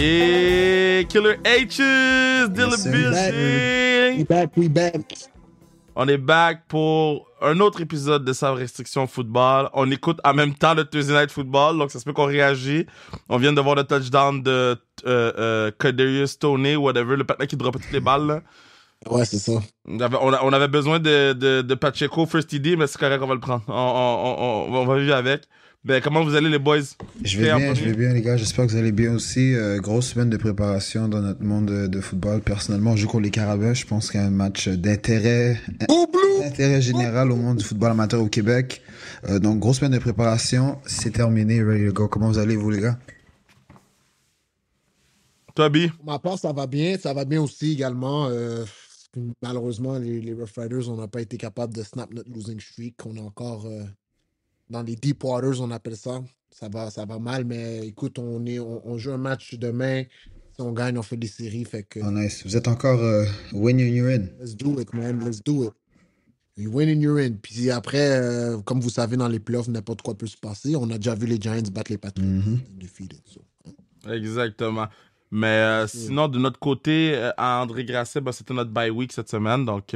Yeah, Killer H's, Dylan Building. We back. On est back pour un autre épisode de Sans Restriction Football. On écoute en même temps le Thursday Night Football, donc ça se peut qu'on réagit. On vient de voir le touchdown de Kadarius Toney, whatever, le patin qui droppe toutes les balles. Là. Ouais, c'est ça. On avait besoin de Pacheco First TD, mais c'est correct, on va le prendre. On va vivre avec. Ben, comment vous allez, les boys? Je vais bien, les gars. J'espère que vous allez bien aussi. Grosse semaine de préparation dans notre monde de football. Personnellement, on joue contre les Carabins. Je pense qu'il y a un match d'intérêt général au monde du football amateur au Québec. Donc, grosse semaine de préparation. C'est terminé. Ready to go. Comment vous allez, vous, les gars? Toi, B? Pour ma part, ça va bien. Ça va bien aussi également. Malheureusement, les Rough Riders, on n'a pas été capable de snap notre losing streak. On est encore dans les deep waters, on appelle ça. Ça va mal, mais écoute, on joue un match demain. Si on gagne, on fait des séries. Fait que, Oh, nice. Vous êtes encore win and you're in. Let's do it, man. Let's do it. You win and you're in. Puis après, comme vous savez, dans les playoffs, n'importe quoi peut se passer. On a déjà vu les Giants battre les Patriots. Defeated, so. Exactement. Mais sinon, de notre côté, à André Grasset, c'était notre bye week cette semaine. Donc,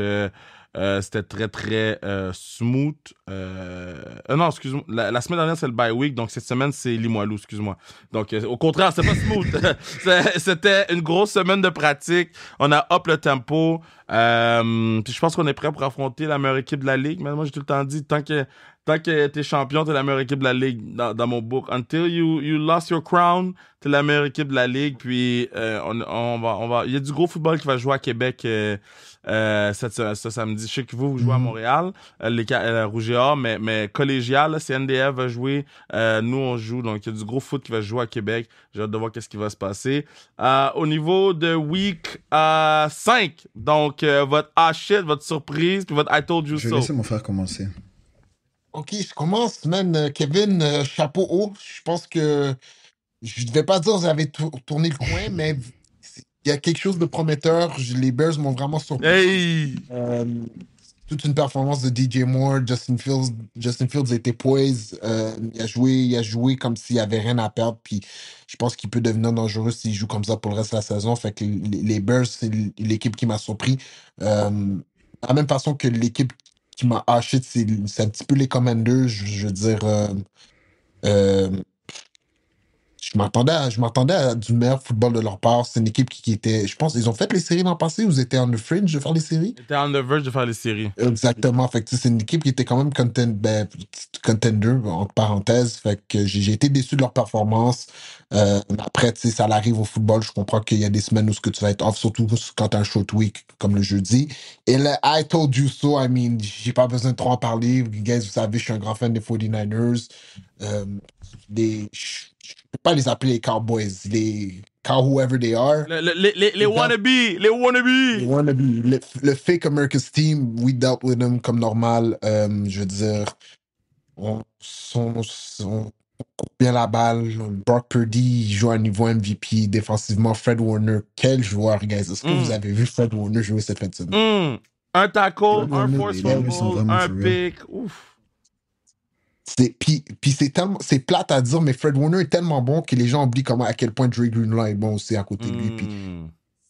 c'était très, très smooth. Non, excuse-moi. La semaine dernière, c'est le bye week. Donc, cette semaine, c'est Limoilou, excuse-moi. Donc, au contraire, c'est pas smooth. C'était une grosse semaine de pratique. On a up le tempo. Puis je pense qu'on est prêt pour affronter la meilleure équipe de la Ligue. Mais moi, j'ai tout le temps dit, tant que t'es champion, t'es la meilleure équipe de la Ligue dans mon book. Until you lost your crown, t'es la meilleure équipe de la Ligue. Puis on va. Il y a du gros football qui va jouer à Québec ce samedi. Je sais que vous jouez à Montréal, les Rouge et Or, mais collégial, là, CNDF va jouer. Nous, on joue. Donc, il y a du gros foot qui va jouer à Québec. J'ai hâte de voir qu'est-ce qui va se passer. Au niveau de week 5, donc votre shit, votre surprise, puis votre I told you so. Je vais laisser mon frère commencer. OK, je commence, man. Kevin, chapeau haut. Je pense que je ne vais pas dire que vous avez tourné le coin, mais il y a quelque chose de prometteur. Les Bears m'ont vraiment surpris. Hey! Toute une performance de DJ Moore. Justin Fields était poised. Il a joué comme s'il n'y avait rien à perdre. Puis je pense qu'il peut devenir dangereux s'il joue comme ça pour le reste de la saison. Fait que les Bears, c'est l'équipe qui m'a surpris. De la même façon que l'équipe qui m'a haché, c'est un petit peu les Commanders. Je veux dire, je m'attendais à du meilleur football de leur part. C'est une équipe qui était, je pense, ils ont fait les séries l'an passé ou ils étaient on the fringe de faire les séries? Ils étaient on the verge de faire les séries. Exactement. Fait que c'est une équipe qui était quand même contender, entre parenthèses. Fait que j'ai été déçu de leur performance. Après, tu sais, ça arrive au football. Je comprends qu'il y a des semaines où ce que tu vas être off, surtout quand t'as un short week comme le jeudi. Et le I told you so, I mean, j'ai pas besoin de trop en parler. Guys, vous savez, je suis un grand fan des 49ers. Je peux pas les appeler les Cowboys, les whoever they are. Les wannabes! Les wannabes! Le fake America's team, we dealt with them comme normal. Je veux dire, on coupe bien la balle. Brock Purdy, il joue à un niveau MVP. Défensivement, Fred Warner, quel joueur, guys. Est-ce que vous avez vu Fred Warner jouer cette fin de semaine? Un tackle, un force fumble, un pick. Ouf. Puis c'est plate à dire, mais Fred Warner est tellement bon que les gens oublient à quel point Dre Greenlaw est bon aussi à côté de lui.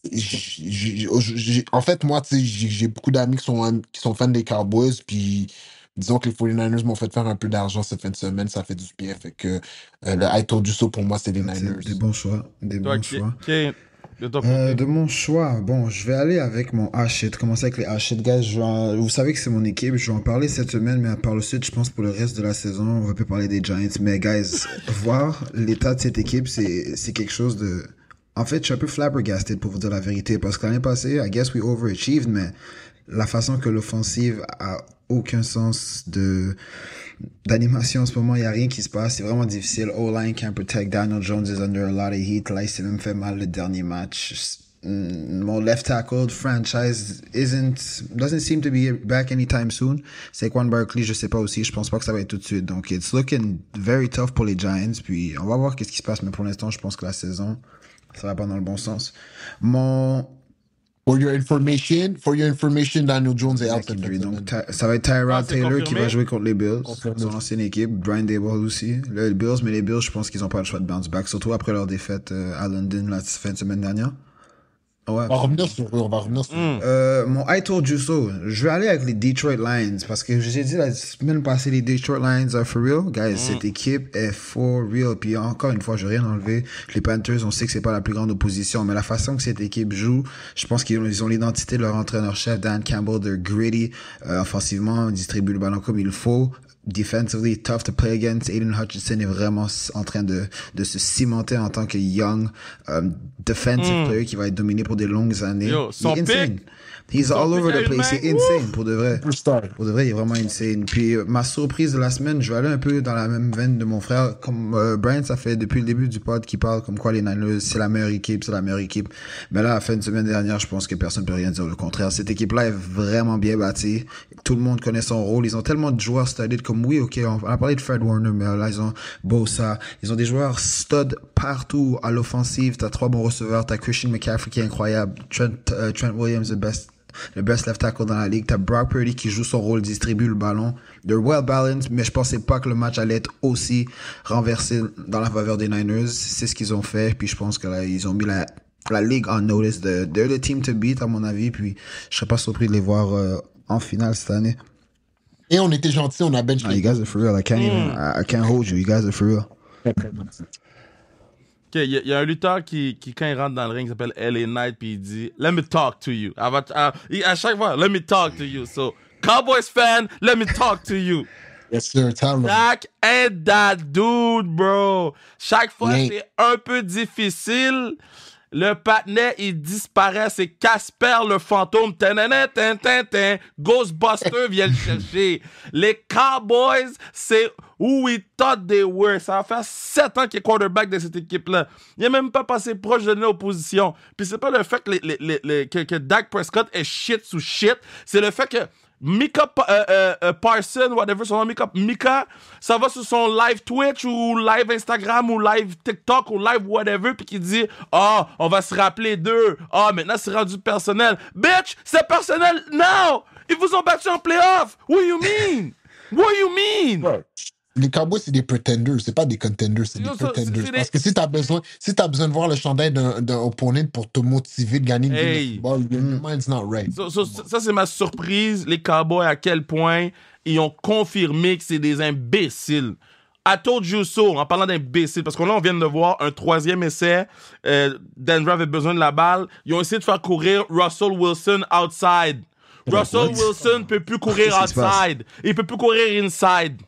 Puis en fait, moi, j'ai beaucoup d'amis qui sont fans des Cowboys, puis disons que les 49ers m'ont fait faire un peu d'argent cette fin de semaine, ça fait du bien. Fait que le I told you so pour moi, c'est les Niners. Des bons choix. Okay. De mon choix, bon, je vais aller avec mon shit. Commencer avec les shit, guys. Vous savez que c'est mon équipe. Je vais en parler cette semaine, mais par le suite, je pense pour le reste de la saison, on va plus parler des Giants. Mais guys, voir l'état de cette équipe, c'est quelque chose de. En fait, je suis un peu flabbergasted pour vous dire la vérité, parce que l'année passée, I guess we overachieved, mais la façon que l'offensive a aucun sens d'animation en ce moment, il n'y a rien qui se passe, c'est vraiment difficile. O-line can't protect, Daniel Jones is under a lot of heat, là il s'est même fait mal le dernier match. Mon left tackle franchise doesn't seem to be back anytime soon. Saquon Barkley, je sais pas aussi, je pense pas que ça va être tout de suite. Donc it's looking very tough pour les Giants, puis on va voir qu'est-ce qui se passe, mais pour l'instant je pense que la saison ça va pas dans le bon sens. Mon For your information, Daniel Jones est out Exact cette injury. Donc, semaine. ça va être Ah, Tyrod c'est Taylor qui confirmé? va jouer contre les Bills, Confirmé. son ancienne équipe. Brian Daboll aussi. Là, les Bills, mais les Bills, je pense qu'ils n'ont pas le choix de bounce back, surtout après leur défaite à London la fin de semaine dernière. Ouais. On va revenir sur eux. Mon I told you so. Je vais aller avec les Detroit Lions parce que j'ai dit la semaine passée, les Detroit Lions are for real. Guys, cette équipe est for real. Puis encore une fois, je vais rien enlever. Les Panthers, on sait que c'est pas la plus grande opposition, mais la façon que cette équipe joue, je pense qu'ils ont l'identité de leur entraîneur-chef, Dan Campbell. They're gritty. Offensivement, ils distribuent le ballon comme il faut. Defensively, tough to play against. Aiden Hutchinson est vraiment en train de se cimenter en tant que young defensive player qui va être dominé pour des longues années. Yo, son Il est insane. pick. He's all over the place. C'est insane, pour de vrai. Superstar. Pour de vrai, il est vraiment insane. Puis, ma surprise de la semaine, je vais aller un peu dans la même veine de mon frère. Comme Brian, ça fait depuis le début du pod qu'il parle comme quoi les Niners, c'est la meilleure équipe, c'est la meilleure équipe. Mais là, à la fin de semaine dernière, je pense que personne ne peut rien dire le contraire. Cette équipe-là est vraiment bien bâtie. Tout le monde connaît son rôle. Ils ont tellement de joueurs studded comme, oui, ok, on a parlé de Fred Warner, mais là, ils ont Bosa. Ils ont des joueurs stud partout à l'offensive. T'as 3 bons receveurs. T'as Christian McCaffrey qui est incroyable. Trent Williams, le best left tackle dans la ligue. T'as Brock Purdy qui joue son rôle, distribue le ballon. They're well balanced, mais je pensais pas que le match allait être aussi renversé dans la faveur des Niners. C'est ce qu'ils ont fait, puis je pense que là, ils ont mis la ligue en notice. They're the team to beat, à mon avis, puis je serais pas surpris de les voir en finale cette année. Et on était gentils, on a bench. You guys are for real. I can't hold you. You guys are for real. Très, très gentil. OK, il y a un lutteur qui, quand il rentre dans le ring, il s'appelle LA Knight, puis il dit « Let me talk to you ». À chaque fois, « Let me talk to you ». So, Cowboys fan, let me talk to you. Yes, sir. Tell them. Dak ain't that dude, bro. Chaque fois, Yeah. c'est un peu difficile. Le patinet, il disparaît. C'est Casper le fantôme. Ghostbuster vient le chercher. Les Cowboys, c'est who we thought they were. Ça va faire 7 ans qu'il est quarterback de cette équipe-là. Il n'est même pas passé proche de l'opposition. Puis c'est pas le fait que Dak Prescott est shit sous shit. C'est le fait que Mika Parson, whatever son nom, Mika, ça va sur son live Twitch ou live Instagram ou live TikTok ou live whatever, puis qui dit « Ah, on va se rappeler d'eux. Ah, maintenant c'est rendu personnel. » Bitch, c'est personnel now! Ils vous ont battu en playoff! What do you mean? What do you mean? Ouais. Les Cowboys, c'est des pretenders, c'est pas des contenders, c'est des pretenders. Parce que si t'as besoin de voir le chandail d'un opponent pour te motiver de gagner une game de football, your mind's not right. Ça, c'est ma surprise, les Cowboys, à quel point ils ont confirmé que c'est des imbéciles. I told you so, en parlant d'imbéciles, parce que là, on vient de voir un 3e essai. Denver avait besoin de la balle. Ils ont essayé de faire courir Russell Wilson outside. Russell Wilson ne peut plus courir outside. Il peut plus courir inside.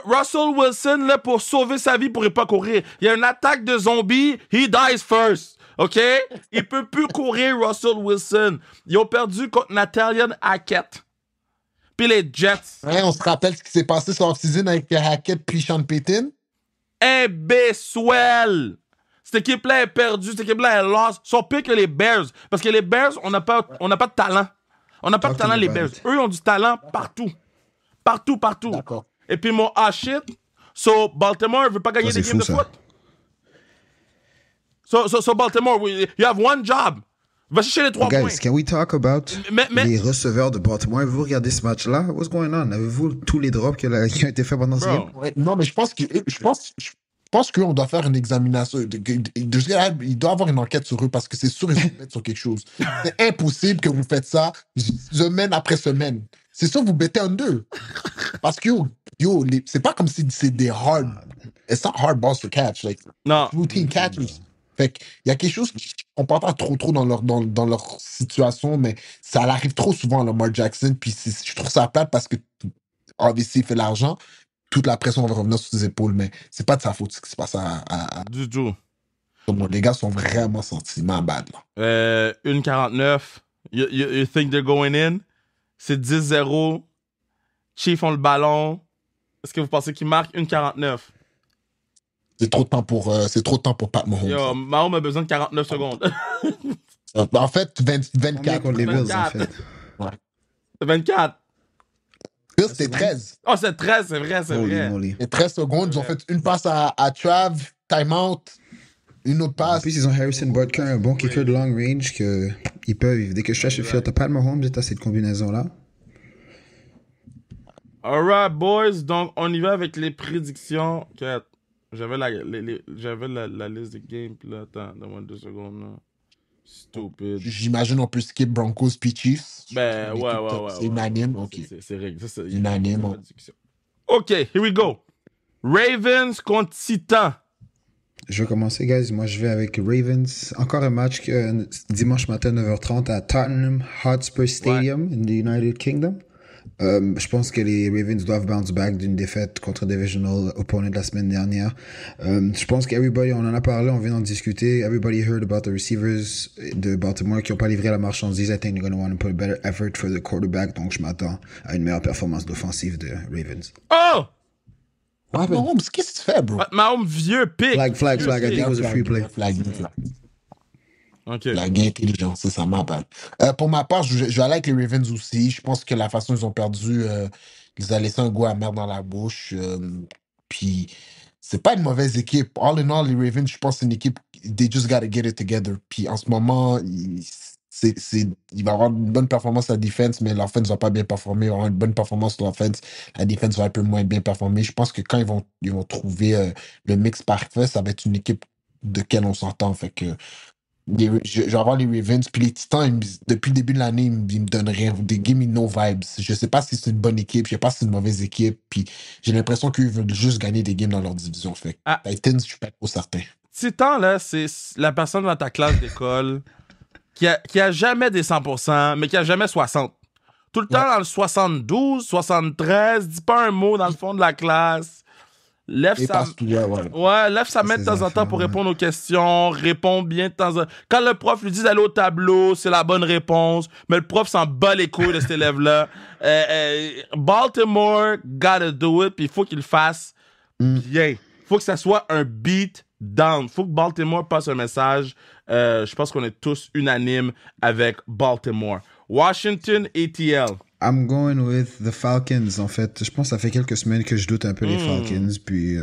Russell Wilson, là, pour sauver sa vie, pourrait pas courir. Il y a une attaque de zombies, he dies first. OK? Il peut plus courir, Russell Wilson. Ils ont perdu contre Nathaniel Hackett. Puis les Jets. Ouais, on se rappelle ce qui s'est passé sur off-season avec Hackett puis Sean Payton. Imbécile! Cette équipe-là est perdue, cette équipe-là est lost. Ils sont pires que les Bears. Parce que les Bears, on n'a pas de talent. On n'a pas de talent, les Bears. Eux, ils ont du talent partout. Partout. D'accord. Et puis mon shit, so Baltimore ne veut pas gagner des games de foot. So Baltimore, you have one job. Va chercher les 3 points. Guys, can we talk about les receveurs de Baltimore? Avez-vous regardé ce match-là? What's going on? Avez-vous tous les drops qui ont été faits pendant ce game? Ouais, non, mais je pense qu'on doit faire une examination. Il doit avoir une enquête sur eux parce que c'est sûr qu'ils se mettent sur quelque chose. C'est impossible que vous faites ça semaine après semaine. C'est sûr que vous mettez un 2. Parce que, c'est pas comme si c'est des hard. It's not hard balls to catch. Like, non. Routine catches. Fait qu'il y a quelque chose qu'on parle pas trop dans leur situation, mais ça arrive trop souvent à Lamar Jackson. Puis je trouve ça plate parce que, obviously, il fait l'argent. Toute la pression va revenir sur ses épaules, mais c'est pas de sa faute ce qui se passe Du tout. Les gars sont vraiment sentiments bad. Là. 1-49. You think they're going in? C'est 10-0. Chiefs ont le ballon. Est-ce que vous pensez qu'ils marquent 1-49? C'est trop de temps pour Pat Mahomes. Yo, Mahomes a besoin de 49 secondes. En fait, 24. Contre les Bills, en fait. Ouais. 24. Bills, c'était 13. Oh, c'est 13, c'est vrai. Moly. Et 13 secondes, ils ont fait une passe à Trav, timeout. une autre En passe. plus, ils ont Harrison Butker, un bon kicker de long range que ils peuvent. Dès que je stretch le field, t'as Pat Mahomes et t'as cette combinaison-là. Alright, boys. Donc, on y va avec les prédictions. Okay. J'avais la liste de games. Puis là, attends, donne-moi 2 secondes. Là. Stupid. J'imagine on peut skip Broncos puis Chiefs. Ben, ouais. C'est unanime, ok. C'est réglé. Ça, Unanime. Ok, here we go. Ravens contre Titans. Je vais commencer, guys. Moi, je vais avec Ravens. Encore un match dimanche matin, 9h30 à Tottenham Hotspur Stadium in the United Kingdom. Je pense que les Ravens doivent bounce back d'une défaite contre Divisional opponent de la semaine dernière. Je pense qu'everybody, on en a parlé, on vient d'en discuter. Everybody heard about the receivers de Baltimore qui n'ont pas livré la marchandise. I think they're going to want to put a better effort for the quarterback. Donc, je m'attends à une meilleure performance d'offensive de Ravens. Oh! Mahomes, qu'est-ce que tu fais, bro? Mahomes, vieux pic. Flag. I think it was a free play. Flag. Ok. La gain intelligence, c'est ça, ma bad. Pour ma part, je vais aller avec les Ravens aussi. Je pense que la façon dont ils ont perdu, ils ont laissé un goût amer dans la bouche. Puis, c'est pas une mauvaise équipe. All in all, les Ravens, je pense que c'est une équipe, they just gotta get it together. Puis, en ce moment, il va y avoir une bonne performance à la défense, mais l'offense va pas bien performer. Il va y avoir une bonne performance sur l'offense. La défense va un peu moins bien performer. Je pense que quand ils vont trouver le mix parfait, ça va être une équipe de laquelle on s'entend. Fait que je vais avoir les Ravens. Puis les Titans, depuis le début de l'année, ils me donnent rien. They give me no vibes. Je sais pas si c'est une bonne équipe. Je sais pas si c'est une mauvaise équipe. Puis j'ai l'impression qu'ils veulent juste gagner des games dans leur division. Fait Titans, je suis pas trop certain. Titan, là, c'est la personne dans ta classe d'école qui a jamais des 100%, mais qui a jamais 60. Tout le temps dans le 72, 73, dis pas un mot dans le fond de la classe. Lève sa main de temps en temps pour répondre aux questions, répond bien de temps en temps. Quand le prof lui dit d'aller au tableau, c'est la bonne réponse, mais le prof s'en bat les couilles de cet élève-là. Baltimore gotta do it, puis il faut qu'il le fasse bien. Il faut que ça soit un beat down. Il faut que Baltimore passe un message. Je pense qu'on est tous unanimes avec Baltimore. Washington, ATL. I'm going with the Falcons, en fait. Je pense que ça fait quelques semaines que je doute un peu les Falcons, puis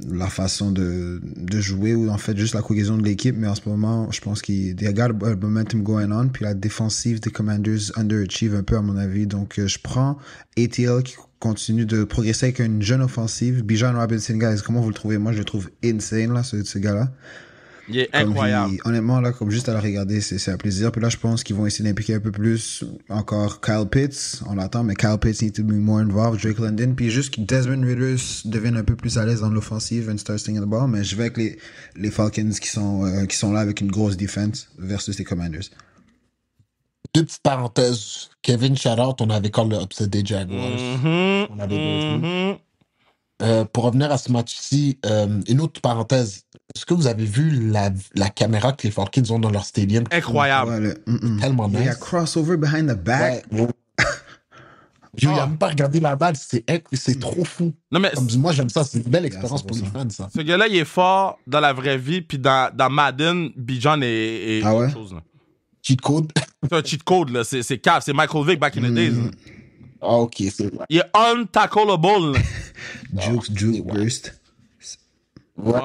la façon de jouer, ou en fait juste la cohésion de l'équipe, mais en ce moment, je pense qu'il y a got a momentum going on, puis la défensive des Commanders underachieve un peu à mon avis, donc je prends ATL qui continue de progresser avec une jeune offensive. Bijan Robinson, guys, comment vous le trouvez? Moi, je le trouve insane, là, ce gars-là. Il est incroyable. Honnêtement, là, comme juste à le regarder, c'est un plaisir. Puis là, je pense qu'ils vont essayer d'impliquer un peu plus encore Kyle Pitts. On l'attend, mais Kyle Pitts need to be more involved. Drake London. Puis juste que Desmond Ridder devienne un peu plus à l'aise dans l'offensive and start stinging the ball. Mais je vais avec les Falcons qui sont là avec une grosse défense versus les Commanders. Deux petites parenthèses. Kevin Shoutout, on avait quand le upset des Jaguars. On avait pour revenir à ce match-ci, une autre parenthèse. Est-ce que vous avez vu la caméra que les Falcons ont dans leur stadium? Incroyable. Ouais, tellement nice. Il y a crossover behind the back. Ouais. Il n'a même pas regardé la balle. C'est trop fou. Non, mais moi, j'aime ça. C'est une belle expérience pour les fans, ça. Ce gars-là, il est fort dans la vraie vie. Puis dans Madden, Bijan est autre chose. Là. Cheat code? C'est un cheat code. Là. C'est cave. C'est Michael Vick back in the days. Là. Ah, ok, c'est vrai. Il est untackleable. Juke burst. Ouais.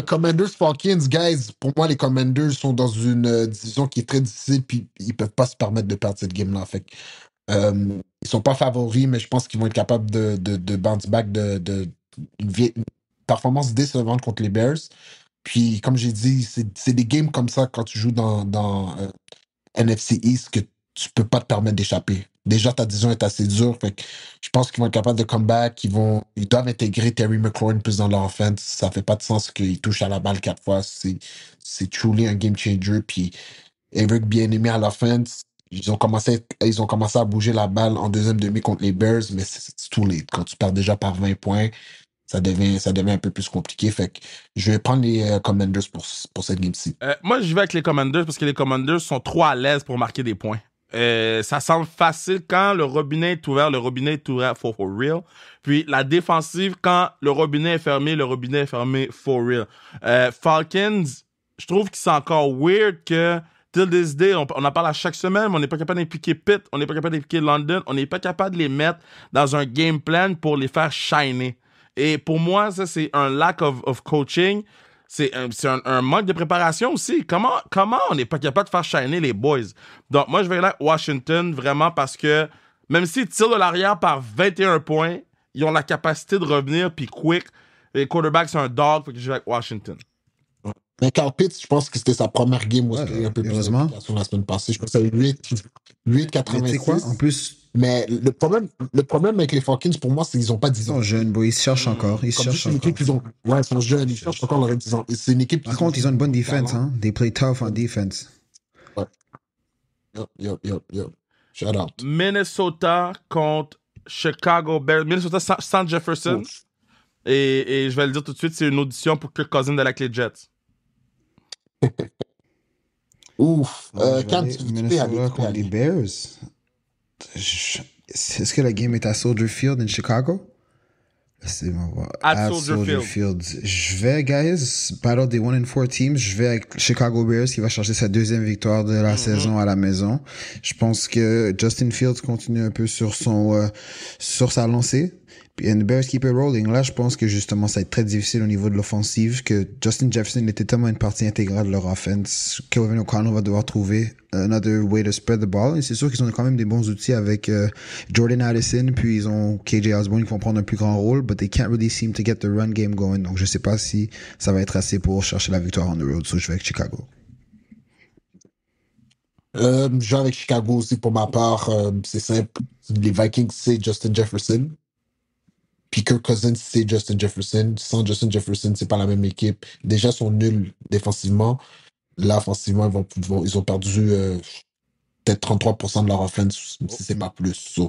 Commanders Falcons, guys, pour moi, les Commanders sont dans une division qui est très difficile, puis ils peuvent pas se permettre de perdre cette game-là. Fait que, ils sont pas favoris, mais je pense qu'ils vont être capables de bounce back une performance décevante contre les Bears. Puis, comme j'ai dit, c'est des games comme ça quand tu joues dans NFC East que tu peux pas te permettre d'échapper. Déjà, ta division est assez dure. Fait que je pense qu'ils vont être capables de comeback. Ils doivent intégrer Terry McLaurin plus dans leur offense. Ça fait pas de sens qu'ils touchent à la balle 4 fois. C'est truly un game changer. Puis Eric bien-aimé à l'offense. Ils ont commencé à bouger la balle en deuxième demi contre les Bears, mais c'est too late. Quand tu perds déjà par 20 points, ça devient un peu plus compliqué. Fait que je vais prendre les Commanders pour cette game-ci. Moi, je vais avec les Commanders parce que les Commanders sont trop à l'aise pour marquer des points. Ça semble facile quand le robinet est ouvert for real. Puis la défensive, quand le robinet est fermé for real. Falcons, je trouve que c'est encore weird que till this day, on en parle à chaque semaine, mais on n'est pas capable d'impliquer Pitt, on n'est pas capable d'impliquer London, on n'est pas capable de les mettre dans un game plan pour les faire shiner. Et pour moi, ça, c'est un lack of coaching. c'est un manque de préparation aussi. Comment on n'est pas capable de faire shiner les boys? Donc, moi, je vais aller à Washington vraiment parce que même s'ils tirent de l'arrière par 21 points, ils ont la capacité de revenir puis quick. Les quarterbacks, c'est un dog, fait que je vais avec Washington. Mais Carl Pitts, je pense que c'était sa première game où il y a eu un peu plus heureusement. d'implication la semaine passée. Je pense que c'est 8-86. Mais tu sais quoi, en plus, Mais le problème avec les Falcons, pour moi, c'est qu'ils n'ont pas 10 ils ans. sont jeunes, boy, ils se cherchent encore. Ils se Comme cherchent c'est une encore. équipe, ils sont jeunes, ils cherchent encore leur 10 ans. Et c'est une équipe qui Par contre, ils ont une bonne défense, hein. They play tough on defense. Ouais. Yup. Shout out. Minnesota contre Chicago Bears. Minnesota sans Jefferson. Ouf. Et je vais le dire tout de suite, c'est une audition pour Kirk Cousins de la clé Jets. Ouf. Ouais, je vais Quand aller tu peux Minnesota aller, contre les Bears. Est-ce que la game est à Soldier Field in Chicago? Laissez-moi voir. At Soldier Field. Je vais, guys, battle des 1-4 teams. Je vais avec Chicago Bears qui va chercher sa deuxième victoire de la saison à la maison. Je pense que Justin Fields continue un peu sur sa lancée. And the Bears keep it rolling. Là, je pense que justement, ça va être très difficile au niveau de l'offensive, que Justin Jefferson était tellement une partie intégrale de leur offense. Kevin O'Connell va devoir trouver another way to spread the ball. Et c'est sûr qu'ils ont quand même des bons outils avec Jordan Addison, puis ils ont KJ Osborne qui vont prendre un plus grand rôle, but they can't really seem to get the run game going. Donc, je sais pas si ça va être assez pour chercher la victoire on the road. So, je vais avec Chicago. Je vais avec Chicago aussi pour ma part. C'est simple. Les Vikings, c'est Justin Jefferson. Puis Kirk Cousins, c'est Justin Jefferson. Sans Justin Jefferson, c'est pas la même équipe. Déjà, ils sont nuls défensivement. Là, offensivement, ils ont perdu peut-être 33% de leur offense, si c'est pas plus. So,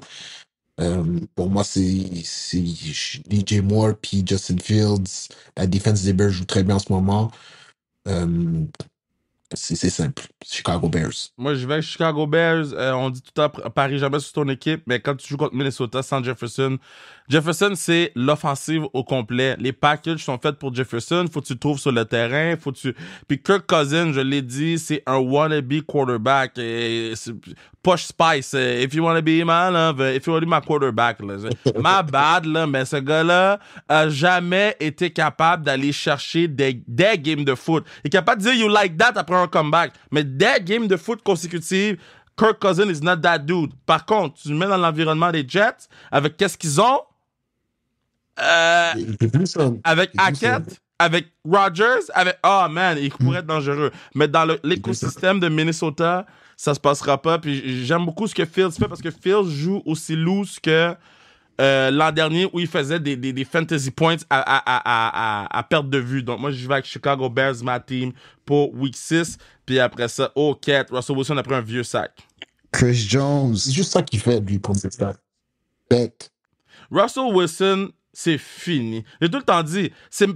pour moi, c'est DJ Moore puis Justin Fields. La défense des Bears joue très bien en ce moment. C'est simple. Chicago Bears. Moi, je vais avec Chicago Bears. On dit tout le temps, parie jamais sur ton équipe, mais quand tu joues contre Minnesota sans Jefferson, c'est l'offensive au complet. Les packages sont faits pour Jefferson. Faut que tu le trouves sur le terrain. Puis Kirk Cousins, je l'ai dit, c'est un wannabe quarterback. Push Spice. If you wanna be my love, if you wanna be my quarterback. Là. My bad, là, mais ce gars-là a jamais été capable d'aller chercher des games de foot. Il est capable de dire you like that après un comeback. Mais des games de foot consécutives, Kirk Cousins is not that dude. Par contre, tu le mets dans l'environnement des Jets, avec qu'est-ce qu'ils ont? Avec Hackett, avec Rodgers, avec... Oh man, il pourrait être dangereux. Mais dans l'écosystème de Minnesota, ça se passera pas. Puis j'aime beaucoup ce que Fields fait parce que Fields joue aussi loose que l'an dernier où il faisait des fantasy points à perte de vue. Donc moi, je vais avec Chicago Bears, ma team, pour Week 6. Puis après ça, Russell Wilson a pris un vieux sac. Chris Jones. C'est juste ça qu'il fait, lui, pour ses stats. Bête. Russell Wilson, c'est fini. J'ai tout le temps dit,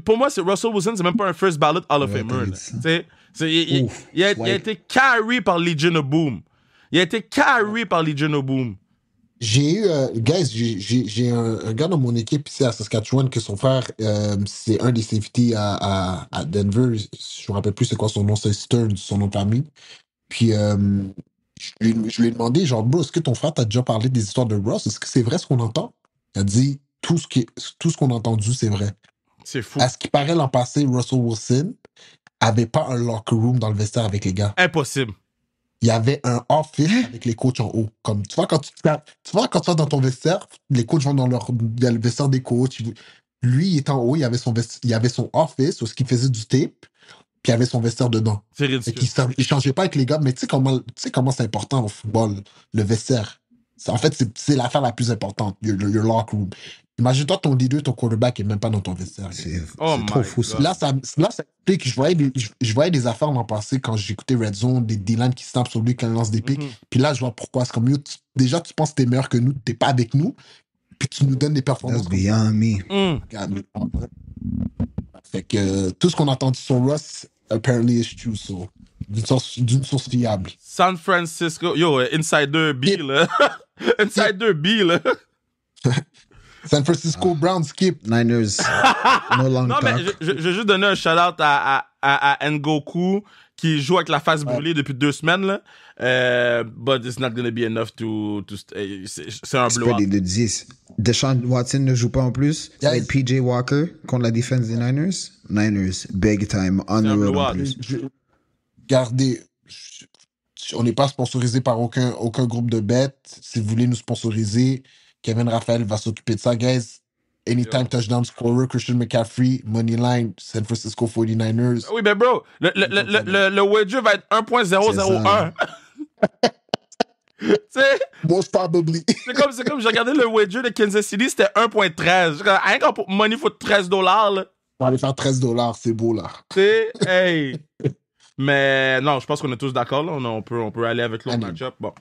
pour moi, Russell Wilson, c'est même pas un first ballot Hall of Famer. Il a été carry par Legion of Boom. J'ai eu, guys, j'ai un gars dans mon équipe ici à Saskatchewan que son frère, c'est un des safety à Denver. Je me rappelle plus c'est quoi son nom, c'est Stearns, son nom de famille. Puis je lui ai demandé, genre, bro, est-ce que ton frère t'a déjà parlé des histoires de Russ? Est-ce que c'est vrai ce qu'on entend? Il a dit, tout ce qu'on a entendu, c'est vrai. C'est fou. À ce qui paraît l'an passé, Russell Wilson avait pas un locker room dans le vestiaire avec les gars. Impossible. Il y avait un office avec les coachs en haut. Comme, tu vois, quand tu vas dans ton vestiaire, les coachs vont dans le vestiaire des coachs. Lui, il était en haut, il avait son office, où ce qu'il faisait du tape, puis il avait son vestiaire dedans. C'est ridicule. Il changeait pas avec les gars, mais tu sais comment c'est important au football, le vestiaire. En fait, c'est l'affaire la plus importante, your locker room. Imagine-toi, ton leader, ton quarterback est même pas dans ton vestiaire. C'est trop fou, ça. Là, ça explique que je voyais des affaires l'an passé quand j'écoutais Red Zone, des D-line qui snappent sur lui quand il lance des pics. Puis là, je vois pourquoi. C'est comme, déjà, tu penses que t'es meilleur que nous, t'es pas avec nous, puis tu nous donnes des performances. That's beyond me. Fait que tout ce qu'on a entendu sur Russ, apparently is true, so, d'une source fiable. San Francisco, Insider B, là. Insider B, là. San Francisco Browns skip. Niners, no long Non, talk. mais je vais juste donner un shout-out à Ngoku qui joue avec la face brûlée depuis 2 semaines, là. But it's not gonna be enough to c'est un blowout. Spread est de 10. Deshaun Watson ne joue pas en plus. Ça va être PJ Walker contre la défense des Niners. Niners, big time, on the road en plus. Regardez, on n'est pas sponsorisé par aucun groupe de bêtes. Si vous voulez nous sponsoriser, Kevin Raphaël va s'occuper de ça, guys. Anytime touchdown scorer, Christian McCaffrey, Moneyline, San Francisco 49ers. Oui, mais bro, le wager va être 1.001. Tu sais, Most probably. c'est comme j'ai regardé le wager de Kansas City, c'était 1.13. Rien qu'en pour money, il faut $13, là. On va aller faire $13, c'est beau, là. Tu sais, hey. Mais non, je pense qu'on est tous d'accord, là. On peut aller avec l'autre match-up. Bon.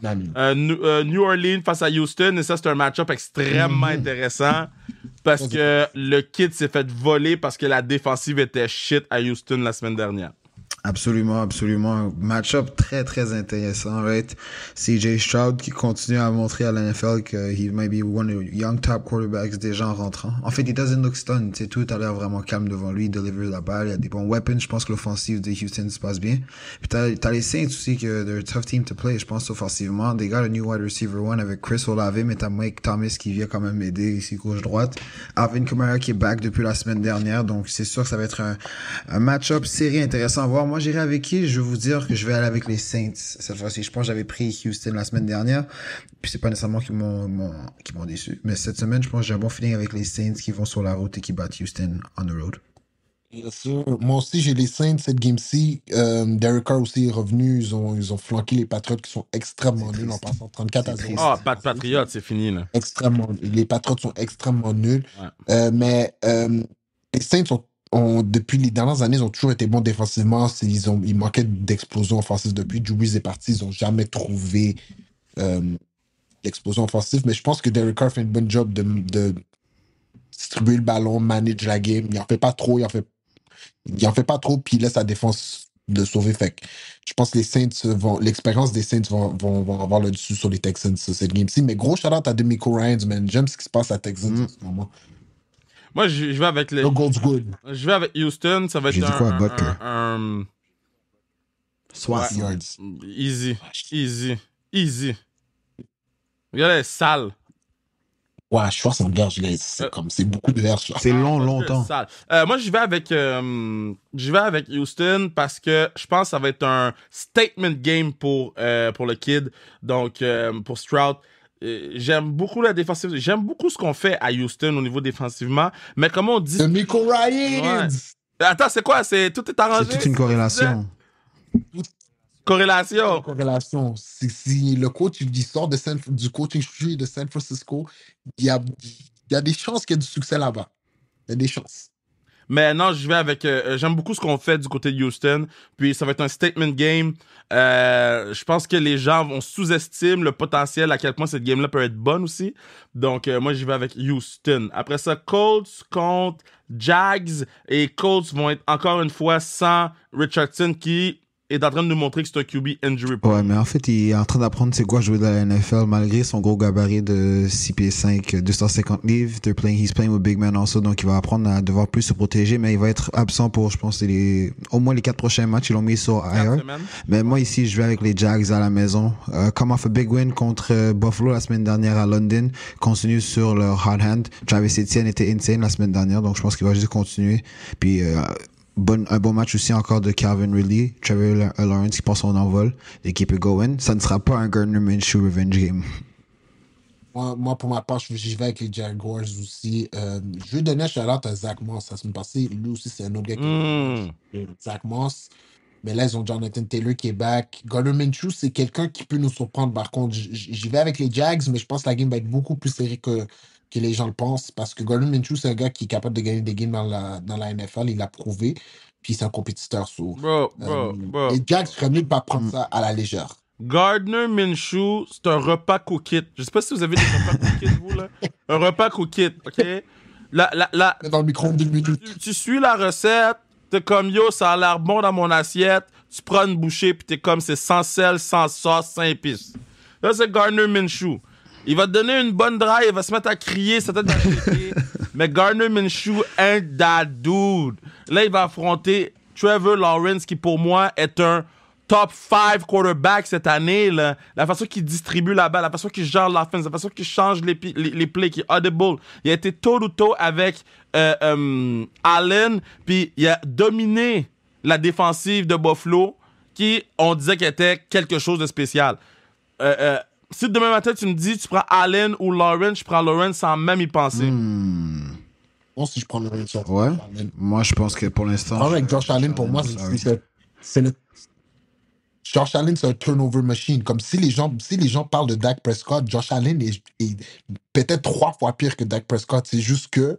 New Orleans face à Houston, et ça, c'est un match-up extrêmement intéressant parce que le kid s'est fait voler parce que la défensive était shit à Houston la semaine dernière. Absolument, absolument. Match-up très, très intéressant, right? CJ Stroud qui continue à montrer à la NFL que he might be one of the young top quarterbacks déjà en rentrant. En fait, he doesn't look stunned. Tu sais, tout a l'air vraiment calme devant lui. Il deliver la balle. Il y a des bons weapons. Je pense que l'offensive de Houston se passe bien. Puis t'as les Saints aussi que they're a tough team to play, je pense, offensivement. They got a new wide receiver one avec Chris Olave, mais t'as Mike Thomas qui vient quand même aider ici gauche-droite. Alvin Kamara qui est back depuis la semaine dernière. Donc, c'est sûr que ça va être un match-up série intéressant à voir. Moi, j'irai avec qui? Je vais vous dire que je vais aller avec les Saints cette fois-ci. Je pense que j'avais pris Houston la semaine dernière, puis c'est pas nécessairement qui m'ont déçu. Mais cette semaine, je pense que j'ai un bon feeling avec les Saints qui vont sur la route et qui battent Houston on the road. Bien sûr. Moi aussi, j'ai les Saints cette game-ci. Derek Carr aussi est revenu. Ils ont flanqué les Patriots qui sont extrêmement nuls en passant 34-0. Ah, pas de Patriots, c'est fini, là. Extrêmement. Les Patriots sont extrêmement nuls. Ouais. Mais les Saints depuis les dernières années, ils ont toujours été bons défensivement. Ils manquaient d'explosion offensive depuis. Drew Brees est parti. Ils n'ont jamais trouvé l'explosion offensive. Mais je pense que Derek Carr fait une bonne job de distribuer le ballon, manage la game. Il n'en fait pas trop. Il en fait pas trop, puis il laisse la défense de sauver. Fait que je pense que l'expérience des Saints vont avoir le dessus sur les Texans cette game-ci. Mais gros shout-out à Demico Ryans, man. J'aime ce qui se passe à Texans en ce moment. Moi, je vais avec les. Je vais avec Houston. Ça va être un 60 yards. Easy. Regardez, sale. Ouais, 60 yards, c'est beaucoup de yards. C'est longtemps. Moi, je vais avec Houston parce que je pense que ça va être un statement game pour le kid. Donc, pour Stroud. J'aime beaucoup la défensive. J'aime beaucoup ce qu'on fait à Houston au niveau défensivement. Mais comment on dit... Demico Ryans! Ouais. Attends, c'est quoi? Tout est arrangé? C'est toute une corrélation. Corrélation. Si le coach il sort du coaching tree de San Francisco, il y a des chances qu'il y ait du succès là-bas. Il y a des chances. Mais non, je vais avec... j'aime beaucoup ce qu'on fait du côté de Houston. Puis ça va être un statement game. Je pense que les gens vont sous-estimer le potentiel à quel point cette game-là peut être bonne aussi. Donc, moi, j'y vais avec Houston. Après ça, Colts contre Jags. Et Colts vont être encore une fois sans Richardson qui est en train de nous montrer que c'est un QB injury prone. Ouais, mais en fait, il est en train d'apprendre c'est quoi jouer dans la NFL malgré son gros gabarit de 6 pieds 5, 250 livres. He's playing with big men also, donc il va apprendre à devoir plus se protéger, mais il va être absent pour, je pense, au moins les 4 prochains matchs. Ils l'ont mis sur IR. Mais moi, ici, je vais avec les Jags à la maison. Come off a big win contre Buffalo la semaine dernière à London. Continue sur leur hot hand. Travis Etienne était insane la semaine dernière, donc je pense qu'il va juste continuer. Puis, un bon match aussi encore de Calvin Ridley, Trevor Lawrence qui prend son envol, l'équipe est going. Ça ne sera pas un Gardner Minshew revenge game. Moi, pour ma part, j'y vais avec les Jaguars aussi. Je vais donner un shout-out à Zach Moss. La semaine passée, lui aussi, c'est un autre gars qui Zach Moss. Mais là, ils ont Jonathan Taylor qui est back. Gardner Minshew, c'est quelqu'un qui peut nous surprendre. Par contre, j'y vais avec les Jags, mais je pense que la game va être beaucoup plus serrée que les gens le pensent. Parce que Gardner Minshew, c'est un gars qui est capable de gagner des games dans la NFL. Il l'a prouvé. Puis c'est un compétiteur sourd. Les Jags seraient mieux de pas prendre ça à la légère. Gardner Minshew, c'est un repas cookit. Je sais pas si vous avez des repas cookit, vous, là. Un repas cookit, OK? Dans le micro d'une minute. Tu suis la recette, t'es comme, yo, ça a l'air bon dans mon assiette. Tu prends une bouchée, puis t'es comme, c'est sans sel, sans sauce, sans épices. Là, c'est Gardner Minshew. Il va te donner une bonne drive, il va se mettre à crier, sa tête va péter. Mais Gardner Minshew ain't that dude. Là, il va affronter Trevor Lawrence, qui pour moi est un top 5 quarterback cette année, là. La façon qu'il distribue la balle, la façon qu'il gère l'offense, la façon qu'il change les plays, qui est audible. Il a été toe-to-toe avec Allen, puis il a dominé la défensive de Buffalo, qui, on disait qu'elle était quelque chose de spécial. Si demain matin, tu me dis, tu prends Allen ou Lawrence, je prends Lawrence sans même y penser. Moi, si je prends le Allen. Ouais. Moi, je pense que pour l'instant. Avec Josh Allen, pour moi, c'est le. Josh Allen, c'est un turnover machine. Comme si les gens parlent de Dak Prescott, Josh Allen est peut-être 3 fois pire que Dak Prescott. C'est juste que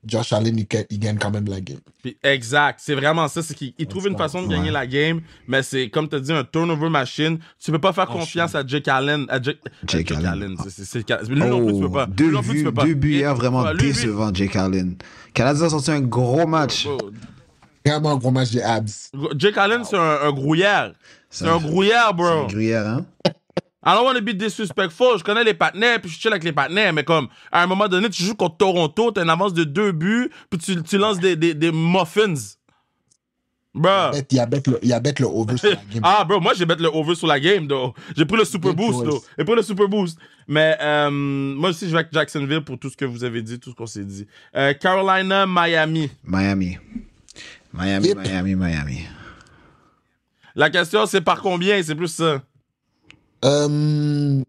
Josh Allen, il gagne quand même la game. Puis, exact. C'est vraiment ça. C'est qu'il trouve une façon de gagner la game, mais c'est, comme tu as dit, un turnover machine. Tu peux pas faire confiance à Jake Allen. Jake Allen. Lui non plus, tu peux pas. Deux buts hier vraiment décevants, Jake Allen. Canadien a sorti un gros match. Vraiment un gros match des Habs. Jake Allen, c'est un grouillard. C'est un grouillard, bro. C'est un gruyère, hein? I don't want to be disrespectful. Je connais les partenaires, puis je chill avec les partenaires, mais comme, à un moment donné, tu joues contre Toronto, t'as une avance de 2 buts, puis tu lances des muffins. Bro. Il y a bet le over sur la game. Ah, bro, moi, j'ai bet le over sur la game, though. J'ai pris le super boost, though. J'ai pris le super boost. Mais, moi aussi, je vais avec Jacksonville pour tout ce que vous avez dit, tout ce qu'on s'est dit. Carolina, Miami. Miami. La question, c'est par combien? C'est plus ça. Je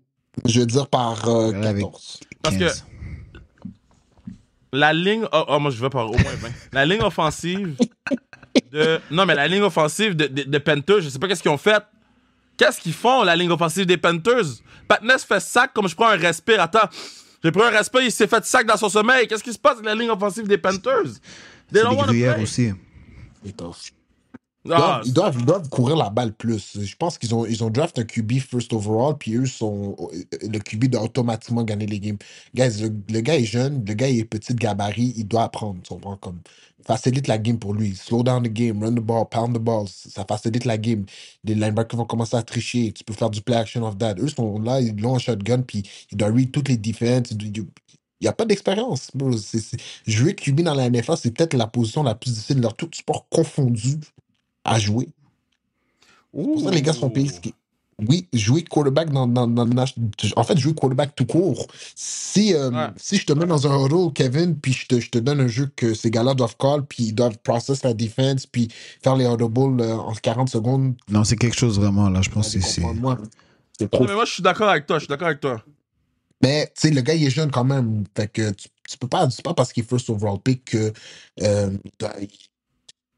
vais dire par 14. Parce que la ligne... moi, je vais par au moins 20. La ligne offensive Non, mais la ligne offensive de Panthers, je sais pas qu'est-ce qu'ils ont fait. Qu'est-ce qu'ils font, la ligne offensive des Panthers? Patness fait sac comme je prends un respire. Attends, j'ai pris un respire, il s'est fait sac dans son sommeil. Qu'est-ce qui se passe avec la ligne offensive des Panthers? C'est des gruyères aussi. Ils doivent courir la balle plus. Je pense qu'ils ont draft un QB first overall, puis le QB doit automatiquement gagner les games. Guys, le gars est jeune, le gars est petit de gabarit, il doit apprendre. Tu comprends? Comme, facilite la game pour lui. Slow down the game, run the ball, pound the ball. Ça facilite la game. Les linebackers vont commencer à tricher. Tu peux faire du play action of that. Eux sont là, ils l'ont en shotgun, puis il doit read toutes les defenses. Il n'y a pas d'expérience. Jouer QB dans la NFL, c'est peut-être la position la plus difficile de leur tout sport confondu à jouer. C'est pour ça que les gars sont payés. Oui, jouer quarterback en fait, jouer quarterback tout court. Si je te mets dans un huddle, Kevin, puis je te donne un jeu que ces gars-là doivent call, puis ils doivent process la defense, puis faire les audibles en 40 secondes. Non, c'est quelque chose vraiment, là. Je pense que c'est... C'est trop. Mais moi, je suis d'accord avec toi. Mais, tu sais, le gars, il est jeune quand même. Fait que tu peux pas... C'est pas parce qu'il est first overall pick que...